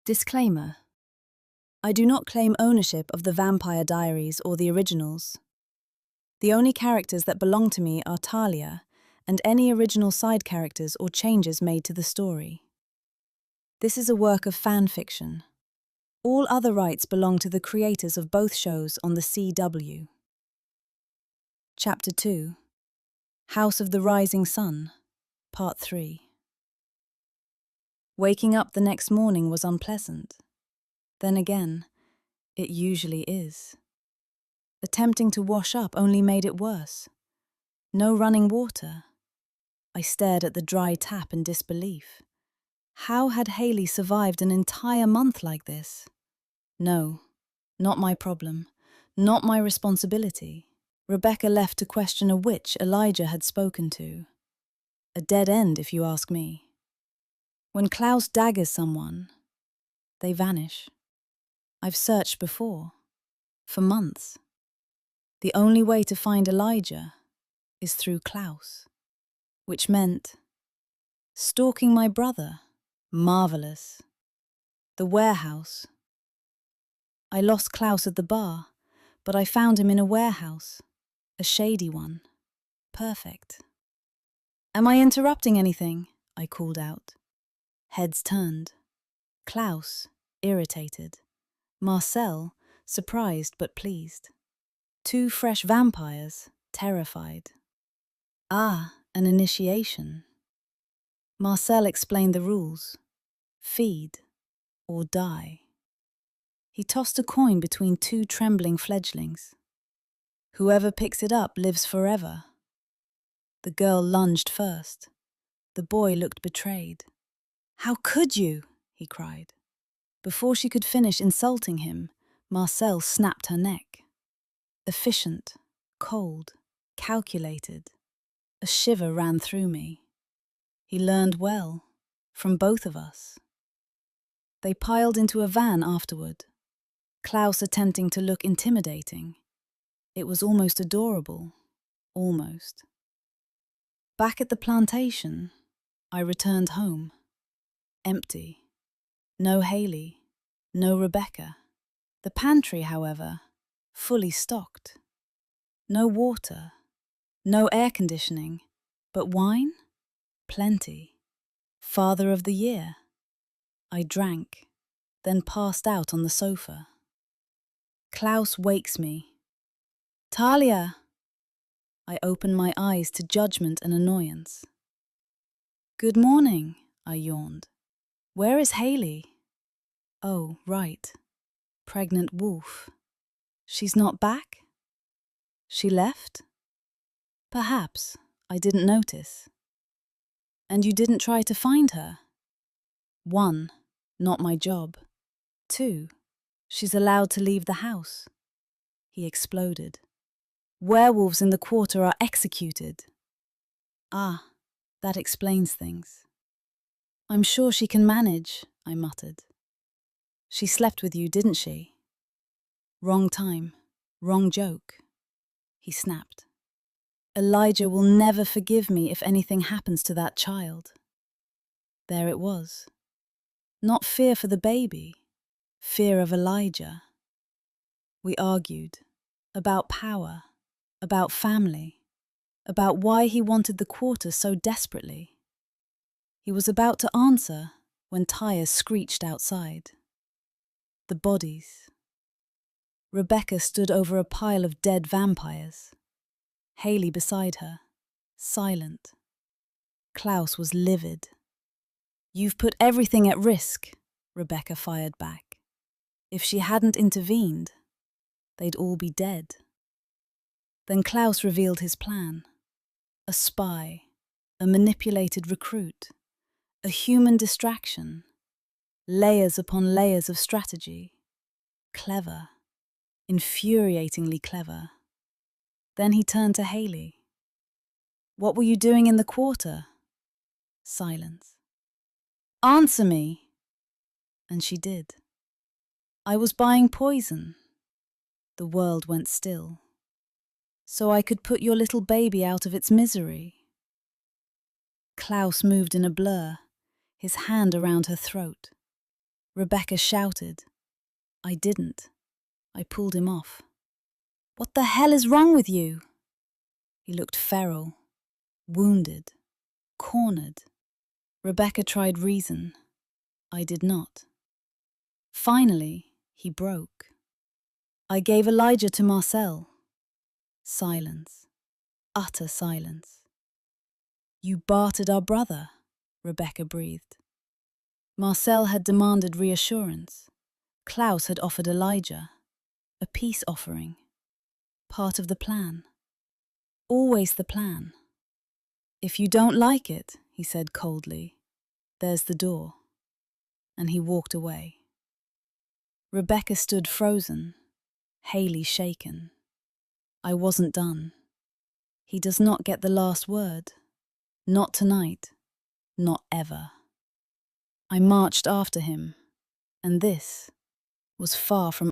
Disclaimer. I do not claim ownership of the Vampire Diaries or the originals. The only characters that belong to me are Talia and any original side characters or changes made to the story. This is a work of fan fiction. All other rights belong to the creators of both shows on the CW. Chapter 2. House of the Rising Sun, Part 3. Waking up the next morning was unpleasant. Then again, it usually is. Attempting to wash up only made it worse. No running water. I stared at the dry tap in disbelief. How had Haley survived an entire month like this? No, not my problem, not my responsibility. Rebecca left to question a witch Elijah had spoken to. A dead end, if you ask me. When Klaus daggers someone, they vanish. I've searched before, for months. The only way to find Elijah is through Klaus, which meant stalking my brother. Marvelous. The warehouse. I lost Klaus at the bar, but I found him in a warehouse, a shady one. Perfect. Am I interrupting anything? I called out. Heads turned. Klaus, irritated. Marcel, surprised but pleased. Two fresh vampires, terrified. Ah, an initiation. Marcel explained the rules. Feed or die. He tossed a coin between two trembling fledglings. Whoever picks it up lives forever. The girl lunged first. The boy looked betrayed. How could you? He cried. Before she could finish insulting him, Marcel snapped her neck. Efficient, cold, calculated. A shiver ran through me. He learned well, from both of us. They piled into a van afterward, Klaus attempting to look intimidating. It was almost adorable, almost. Back at the plantation, I returned home. Empty. No Haley, no Rebecca. The pantry, however, fully stocked. No water, no air conditioning, but wine? Plenty. Father of the year. I drank, then passed out on the sofa. Klaus wakes me. Talia! I open my eyes to judgment and annoyance. Good morning, I yawned. Where is Haley? Oh, right. Pregnant wolf. She's not back? She left? Perhaps. I didn't notice. And you didn't try to find her? 1, not my job. 2, she's allowed to leave the house. He exploded. Werewolves in the quarter are executed. Ah, that explains things. I'm sure she can manage, I muttered. She slept with you, didn't she? Wrong time, wrong joke. He snapped. Elijah will never forgive me if anything happens to that child. There it was. Not fear for the baby, fear of Elijah. We argued about power, about family, about why he wanted the quarter so desperately. He was about to answer when Talia screeched outside. The bodies. Rebecca stood over a pile of dead vampires. Haley beside her, silent. Klaus was livid. You've put everything at risk, Rebecca fired back. If she hadn't intervened, they'd all be dead. Then Klaus revealed his plan. A spy, a manipulated recruit, a human distraction, layers upon layers of strategy. Clever, infuriatingly clever. Then he turned to Haley. What were you doing in the quarter? Silence. Answer me! And she did. I was buying poison. The world went still. So I could put your little baby out of its misery. Klaus moved in a blur, his hand around her throat. Rebecca shouted. I didn't. I pulled him off. What the hell is wrong with you? He looked feral, wounded, cornered. Rebecca tried reason. I did not. Finally, he broke. I gave Elijah to Marcel. Silence. Utter silence. You bartered our brother, Rebecca breathed. Marcel had demanded reassurance. Klaus had offered Elijah. A peace offering. Part of the plan. Always the plan. If you don't like it, he said coldly, there's the door. And he walked away. Rebecca stood frozen, Haley shaken. I wasn't done. He does not get the last word. Not tonight. Not ever. I marched after him, and this was far from